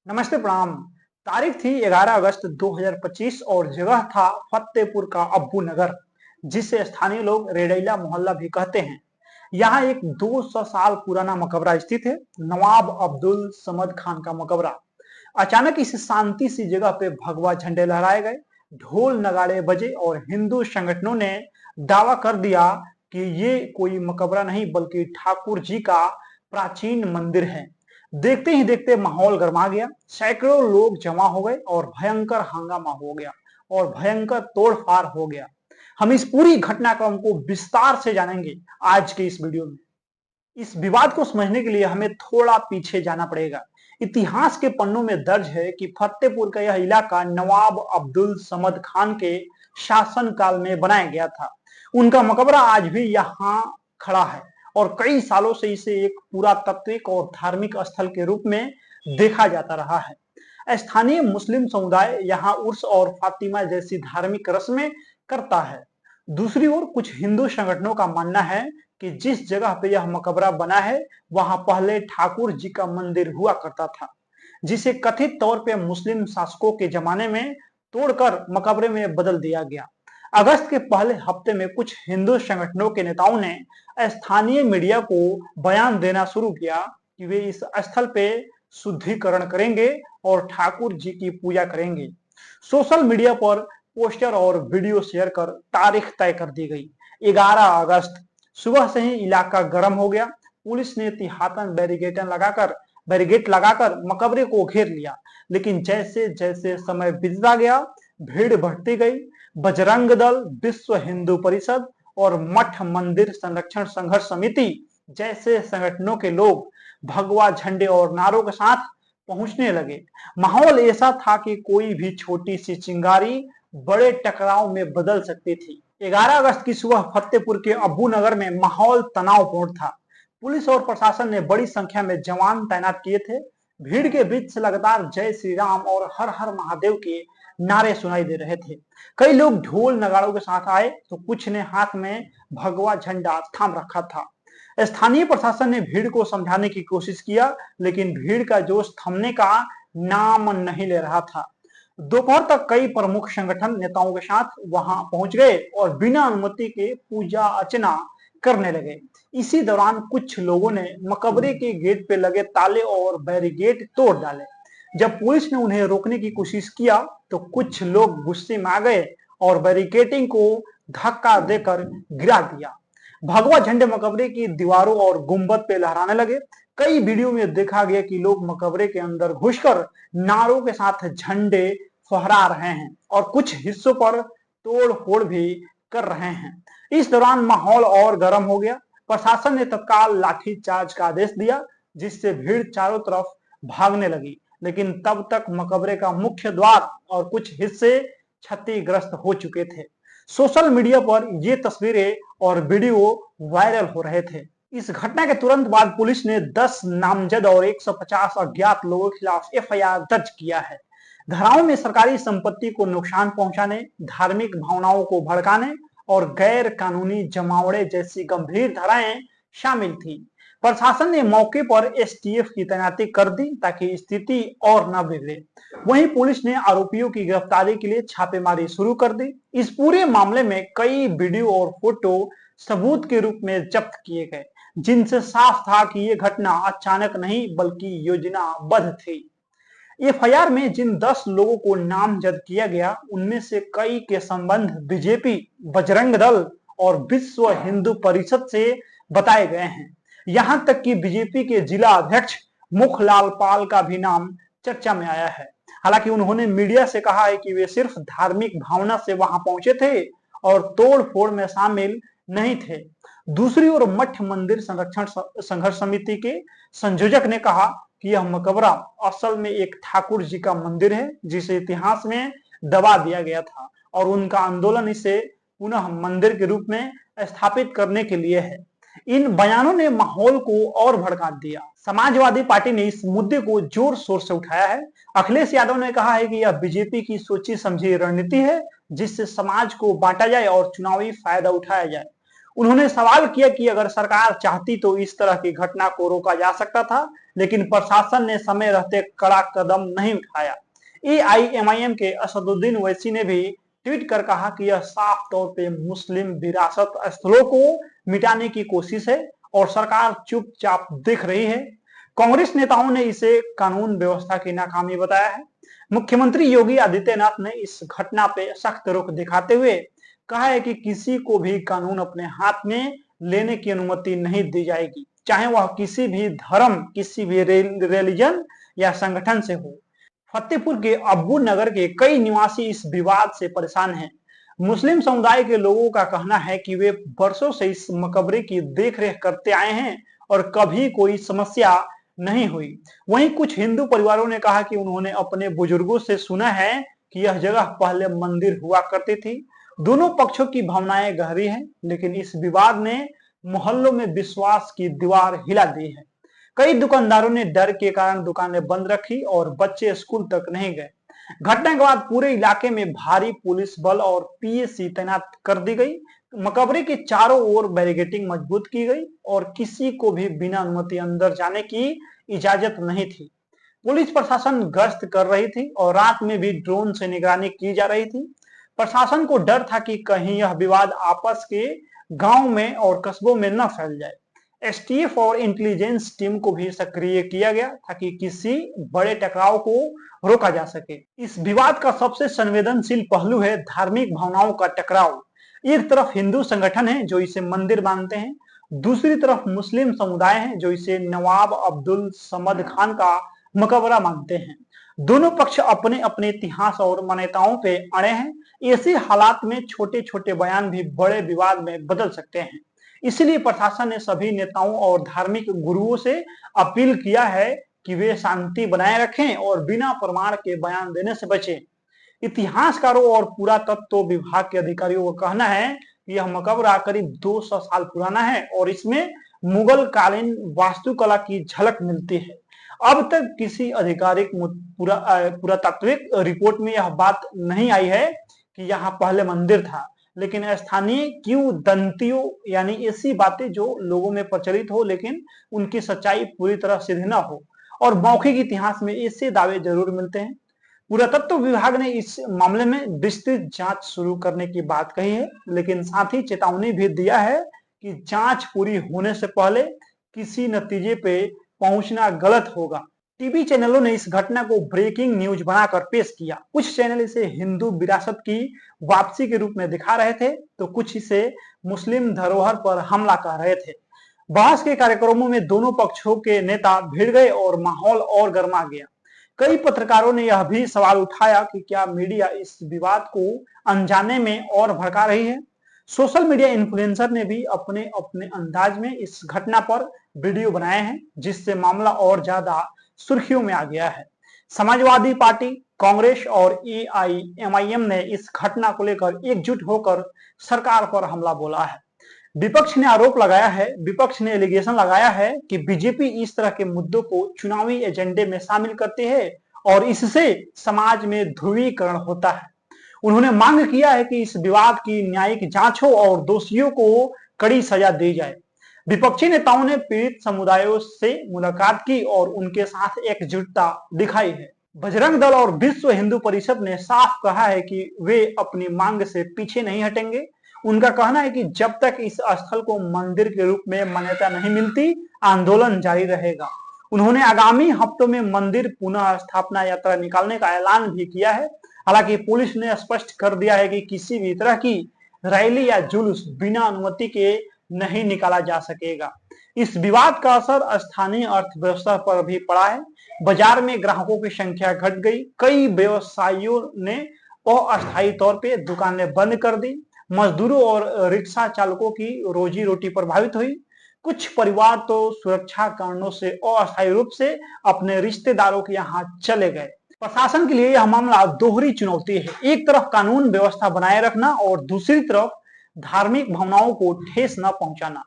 नमस्ते प्रणाम। तारीख थी 11 अगस्त 2025 और जगह था फतेहपुर का अब्बू नगर, जिसे स्थानीय लोग रेडैला मोहल्ला भी कहते हैं। यहाँ एक 200 साल पुराना मकबरा स्थित है, नवाब अब्दुल समद खान का मकबरा। अचानक इस शांति सी जगह पे भगवा झंडे लहराए गए, ढोल नगाड़े बजे और हिंदू संगठनों ने दावा कर दिया कि ये कोई मकबरा नहीं बल्कि ठाकुर जी का प्राचीन मंदिर है। देखते ही देखते माहौल गर्मा गया, सैकड़ों लोग जमा हो गए और भयंकर हंगामा हो गया और भयंकर तोड़फाड़ हो गया। हम इस पूरी घटनाक्रम को विस्तार से जानेंगे आज के इस वीडियो में। इस विवाद को समझने के लिए हमें थोड़ा पीछे जाना पड़ेगा। इतिहास के पन्नों में दर्ज है कि फतेहपुर का यह इलाका नवाब अब्दुल समद खान के शासन काल में बनाया गया था। उनका मकबरा आज भी यहाँ खड़ा है और कई सालों से इसे एक पुरातात्विक और धार्मिक स्थल के रूप में देखा जाता रहा है। स्थानीय मुस्लिम समुदाय यहाँ उर्स और फातिमा जैसी धार्मिक रस्में करता है। दूसरी ओर कुछ हिंदू संगठनों का मानना है कि जिस जगह पे यह मकबरा बना है वहां पहले ठाकुर जी का मंदिर हुआ करता था, जिसे कथित तौर पे मुस्लिम शासकों के जमाने में तोड़कर मकबरे में बदल दिया गया। अगस्त के पहले हफ्ते में कुछ हिंदू संगठनों के नेताओं ने स्थानीय मीडिया को बयान देना शुरू किया कि वे इस स्थल पे शुद्धिकरण करेंगे और ठाकुर जी की पूजा करेंगे। सोशल मीडिया पर पोस्टर और वीडियो शेयर कर तारीख तय कर दी गई। 11 अगस्त सुबह से ही इलाका गर्म हो गया। पुलिस ने तिहातन बैरिगेट लगाकर मकबरे को घेर लिया, लेकिन जैसे जैसे समय बीतता गया भीड़ बढ़ती गई। बजरंग दल, विश्व हिंदू परिषद और मठ मंदिर संरक्षण संघर्ष समिति जैसे संगठनों के लोग भगवा झंडे और नारों के साथ पहुंचने लगे। माहौल ऐसा था कि कोई भी छोटी सी चिंगारी बड़े टकराव में बदल सकती थी। 11 अगस्त की सुबह फतेहपुर के अब्बू नगर में माहौल तनावपूर्ण था। पुलिस और प्रशासन ने बड़ी संख्या में जवान तैनात किए थे। भीड़ के बीच से लगातार जय श्री राम और हर हर महादेव के नारे सुनाई दे रहे थे। कई लोग ढोल नगाड़ों के साथ आए तो कुछ ने हाथ में भगवा झंडा थाम रखा था। स्थानीय प्रशासन ने भीड़ को समझाने की कोशिश किया, लेकिन भीड़ का जोश थमने का नाम नहीं ले रहा था। दोपहर तक कई प्रमुख संगठन नेताओं के साथ वहां पहुंच गए और बिना अनुमति के पूजा अर्चना करने लगे। इसी दौरान कुछ लोगों ने मकबरे के गेट पे लगे ताले और बैरिकेड तोड़ डाले। जब पुलिस ने उन्हें रोकने की कोशिश किया तो कुछ लोग गुस्से में आ गए और बैरिकेडिंग को धक्का देकर गिरा दिया। भगवा झंडे मकबरे की दीवारों और गुंबद पे लहराने लगे। कई वीडियो में देखा गया कि लोग मकबरे के अंदर घुसकर नारों के साथ झंडे फहरा रहे हैं और कुछ हिस्सों पर तोड़ फोड़ भी कर रहे हैं। इस दौरान माहौल और गर्म हो गया। प्रशासन ने तत्काल लाठीचार्ज का आदेश दिया, जिससे भीड़ चारों तरफ भागने लगी, लेकिन तब तक मकबरे का मुख्य द्वार और कुछ हिस्से क्षतिग्रस्त हो चुके थे। सोशल मीडिया पर ये तस्वीरें और वीडियो वायरल हो रहे थे। इस घटना के तुरंत बाद पुलिस ने 10 नामजद और 150 अज्ञात लोगों के खिलाफ एफआईआर दर्ज किया है। धाराओं में सरकारी संपत्ति को नुकसान पहुंचाने, धार्मिक भावनाओं को भड़काने और गैर कानूनी जमावड़े जैसी गंभीर धाराएं शामिल थी। प्रशासन ने मौके पर एसटीएफ की तैनाती कर दी ताकि स्थिति और न बिगड़े। वहीं पुलिस ने आरोपियों की गिरफ्तारी के लिए छापेमारी शुरू कर दी। इस पूरे मामले में कई वीडियो और फोटो सबूत के रूप में जब्त किए गए, जिनसे साफ था कि यह घटना अचानक नहीं बल्कि योजनाबद्ध थी। एफआईआर में जिन 10 लोगों को नामजद किया गया उनमें से कई के संबंध बीजेपी, बजरंग दल और विश्व हिंदू परिषद से बताए गए हैं। यहां तक कि बीजेपी के जिला अध्यक्ष मुखलाल पाल का भी नाम चर्चा में आया है। हालांकि उन्होंने मीडिया से कहा है कि वे सिर्फ धार्मिक भावना से वहां पहुंचे थे और तोड़ फोड़ में शामिल नहीं थे। दूसरी ओर मठ मंदिर संरक्षण संघर्ष समिति के संयोजक ने कहा कि यह मकबरा असल में एक ठाकुर जी का मंदिर है, जिसे इतिहास में दबा दिया गया था और उनका आंदोलन इसे पुनः मंदिर के रूप में स्थापित करने के लिए है। इन बयानों ने माहौल को और भड़का दिया। समाजवादी पार्टी ने इस मुद्दे को जोर शोर से उठाया है। अखिलेश यादव ने कहा है कि यह बीजेपी की सोची समझी रणनीति है, जिससे समाज को बांटा जाए और चुनावी फायदा उठाया जाए। उन्होंने सवाल किया कि अगर सरकार चाहती तो इस तरह की घटना को रोका जा सकता था, लेकिन प्रशासन ने समय रहते कड़ा कदम नहीं उठाया। एआईएमआईएम के असदुद्दीन ओवैसी ने भी ट्वीट कर कहा कि यह साफ तौर पे मुस्लिम विरासत स्थलों को मिटाने की कोशिश है और सरकार चुपचाप देख रही है। कांग्रेस नेताओं ने इसे कानून व्यवस्था की नाकामी बताया है। मुख्यमंत्री योगी आदित्यनाथ ने इस घटना पे सख्त रुख दिखाते हुए कहा है कि किसी को भी कानून अपने हाथ में लेने की अनुमति नहीं दी जाएगी, चाहे वह किसी भी धर्म, किसी भी रिलीजन या संगठन से हो। फतेहपुर के अब्बू नगर के कई निवासी इस विवाद से परेशान हैं। मुस्लिम समुदाय के लोगों का कहना है कि वे वर्षों से इस मकबरे की देखरेख करते आए हैं और कभी कोई समस्या नहीं हुई। वहीं कुछ हिंदू परिवारों ने कहा कि उन्होंने अपने बुजुर्गों से सुना है कि यह जगह पहले मंदिर हुआ करती थी। दोनों पक्षों की भावनाएं गहरी हैं, लेकिन इस विवाद ने मोहल्लों में विश्वास की दीवार हिला दी है। कई दुकानदारों ने डर के कारण दुकानें बंद रखी और बच्चे स्कूल तक नहीं गए। घटना के बाद पूरे इलाके में भारी पुलिस बल और पीएसी तैनात कर दी गई। मकबरे के चारों ओर बैरिकेडिंग मजबूत की गई और किसी को भी बिना अनुमति अंदर जाने की इजाजत नहीं थी। पुलिस प्रशासन गश्त कर रही थी और रात में भी ड्रोन से निगरानी की जा रही थी। प्रशासन को डर था कि कहीं यह विवाद आपस के गांव में और कस्बों में न फैल जाए। एसटीएफ और इंटेलिजेंस टीम को भी सक्रिय किया गया ताकि किसी बड़े टकराव को रोका जा सके। इस विवाद का सबसे संवेदनशील पहलू है धार्मिक भावनाओं का टकराव। एक तरफ हिंदू संगठन है जो इसे मंदिर मानते हैं, दूसरी तरफ मुस्लिम समुदाय है जो इसे नवाब अब्दुल समद खान का मकबरा मानते हैं। दोनों पक्ष अपने अपने इतिहास और मान्यताओं पे अड़े हैं। ऐसे हालात में छोटे छोटे बयान भी बड़े विवाद में बदल सकते हैं। इसलिए प्रशासन ने सभी नेताओं और धार्मिक गुरुओं से अपील किया है कि वे शांति बनाए रखें और बिना प्रमाण के बयान देने से बचें। इतिहासकारों और पुरातत्व विभाग के अधिकारियों का कहना है कि यह मकबरा करीब 200 साल पुराना है और इसमें मुगल कालीन वास्तुकला की झलक मिलती है। अब तक किसी आधिकारिक पुरातात्विक रिपोर्ट में यह बात नहीं आई है कि यहाँ पहले मंदिर था, लेकिन स्थानीय किंवदंतियों यानी ऐसी बातें जो लोगों में प्रचलित हो लेकिन उनकी सच्चाई पूरी तरह सिद्ध न हो, और मौखिक इतिहास में ऐसे दावे जरूर मिलते हैं। पुरातत्व विभाग ने इस मामले में विस्तृत जांच शुरू करने की बात कही है, लेकिन साथ ही चेतावनी भी दिया है कि जांच पूरी होने से पहले किसी नतीजे पे पहुंचना गलत होगा। टीवी चैनलों ने इस घटना को ब्रेकिंग न्यूज बनाकर पेश किया। कुछ चैनल इसे हिंदू विरासत की वापसी के रूप में दिखा रहे थे, तो कुछ इसे मुस्लिम धरोहर पर हमला कह रहे थे। बहस के कार्यक्रमों में दोनों पक्षों के नेता भिड़ गए और माहौल और गर्मा गया। कई पत्रकारों ने यह भी सवाल उठाया कि क्या मीडिया इस विवाद को अनजाने में और भड़का रही है। सोशल मीडिया इन्फ्लुएंसर ने भी अपने अपने अंदाज में इस घटना पर वीडियो बनाए हैं, जिससे मामला और ज्यादा सुर्खियों में आ गया है। समाजवादी पार्टी, कांग्रेस और एआईएमआईएम ने इस घटना को लेकर एकजुट होकर सरकार पर हमला बोला है। विपक्ष ने एलिगेशन लगाया है कि बीजेपी इस तरह के मुद्दों को चुनावी एजेंडे में शामिल करती है और इससे समाज में ध्रुवीकरण होता है। उन्होंने मांग किया है कि इस विवाद की न्यायिक जांच हो और दोषियों को कड़ी सजा दी जाए। विपक्षी नेताओं ने पीड़ित समुदायों से मुलाकात की और उनके साथ एकजुटता दिखाई है। बजरंग दल और विश्व हिंदू परिषद ने साफ कहा है कि वे अपनी मांग से पीछे नहीं हटेंगे। उनका कहना है कि जब तक इस स्थल को मंदिर के रूप में मान्यता नहीं मिलती, आंदोलन जारी रहेगा। उन्होंने आगामी हफ्तों में मंदिर पुनः स्थापना यात्रा निकालने का ऐलान भी किया है। हालांकि पुलिस ने स्पष्ट कर दिया है कि किसी भी तरह की रैली या जुलूस बिना अनुमति के नहीं निकाला जा सकेगा। इस विवाद का असर स्थानीय अर्थव्यवस्था पर भी पड़ा है। बाजार में ग्राहकों की संख्या घट गई। कई व्यवसायियों ने अस्थायी तौर पे दुकानें बंद कर दी। मजदूरों और रिक्शा चालकों की रोजी रोटी प्रभावित हुई। कुछ परिवार तो सुरक्षा कारणों से अस्थायी रूप से अपने रिश्तेदारों के यहाँ चले गए। प्रशासन के लिए यह मामला दोहरी चुनौती है। एक तरफ कानून व्यवस्था बनाए रखना और दूसरी तरफ धार्मिक भावनाओं को ठेस न पहुंचाना।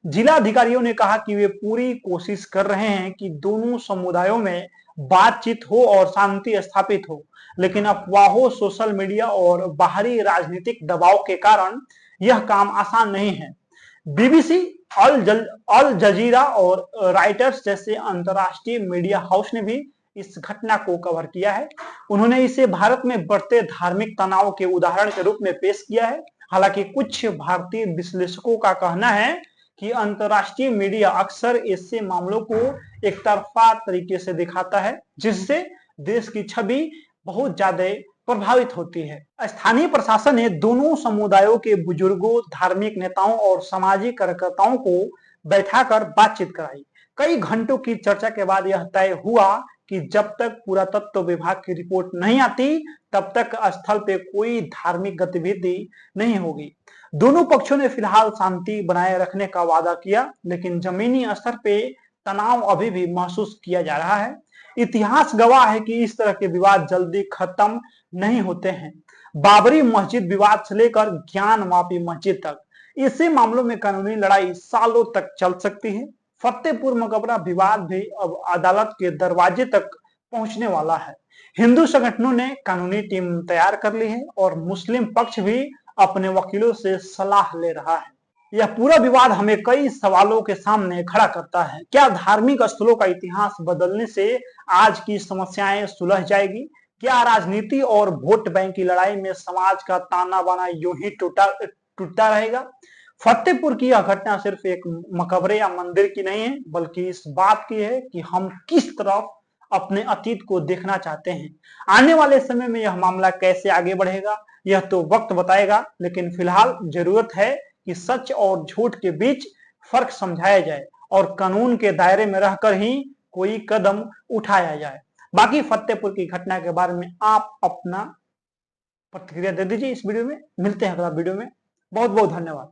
जिला अधिकारियों ने कहा कि वे पूरी कोशिश कर रहे हैं कि दोनों समुदायों में बातचीत हो और शांति स्थापित हो, लेकिन अफवाहों, सोशल मीडिया और बाहरी राजनीतिक दबाव के कारण यह काम आसान नहीं है। बीबीसी, अल जजीरा और राइटर्स जैसे अंतरराष्ट्रीय मीडिया हाउस ने भी इस घटना को कवर किया है। उन्होंने इसे भारत में बढ़ते धार्मिक तनाव के उदाहरण के रूप में पेश किया है। हालांकि कुछ भारतीय विश्लेषकों का कहना है कि अंतरराष्ट्रीय मीडिया अक्सर ऐसे मामलों को एक तरफा तरीके से दिखाता है, जिससे देश की छवि बहुत ज्यादा प्रभावित होती है। स्थानीय प्रशासन ने दोनों समुदायों के बुजुर्गों, धार्मिक नेताओं और सामाजिक कार्यकर्ताओं को बैठाकर बातचीत कराई। कई घंटों की चर्चा के बाद यह तय हुआ कि जब तक पुरातत्व विभाग की रिपोर्ट नहीं आती, तब तक स्थल पे कोई धार्मिक गतिविधि नहीं होगी। दोनों पक्षों ने फिलहाल शांति बनाए रखने का वादा किया, लेकिन जमीनी स्तर पे तनाव अभी भी महसूस किया जा रहा है। इतिहास गवाह है कि इस तरह के विवाद जल्दी खत्म नहीं होते हैं। बाबरी मस्जिद विवाद से लेकर ज्ञान वापी मस्जिद तक ऐसे मामलों में कानूनी लड़ाई सालों तक चल सकती है। फतेहपुर मकबरा विवाद भी अब अदालत के दरवाजे तक पहुंचने वाला है। हिंदू संगठनों ने कानूनी टीम तैयार कर ली है और मुस्लिम पक्ष भी अपने वकीलों से सलाह ले रहा है। यह पूरा विवाद हमें कई सवालों के सामने खड़ा करता है। क्या धार्मिक स्थलों का इतिहास बदलने से आज की समस्याएं सुलझ जाएगी? क्या राजनीति और वोट बैंक की लड़ाई में समाज का ताना बाना यूं ही टूटता रहेगा? फतेहपुर की यह घटना सिर्फ एक मकबरे या मंदिर की नहीं है, बल्कि इस बात की है कि हम किस तरफ अपने अतीत को देखना चाहते हैं। आने वाले समय में यह मामला कैसे आगे बढ़ेगा, यह तो वक्त बताएगा, लेकिन फिलहाल जरूरत है कि सच और झूठ के बीच फर्क समझाया जाए और कानून के दायरे में रहकर ही कोई कदम उठाया जाए। बाकी फतेहपुर की घटना के बारे में आप अपना प्रतिक्रिया दे दीजिए इस वीडियो में। मिलते हैं अगला वीडियो में। बहुत बहुत धन्यवाद।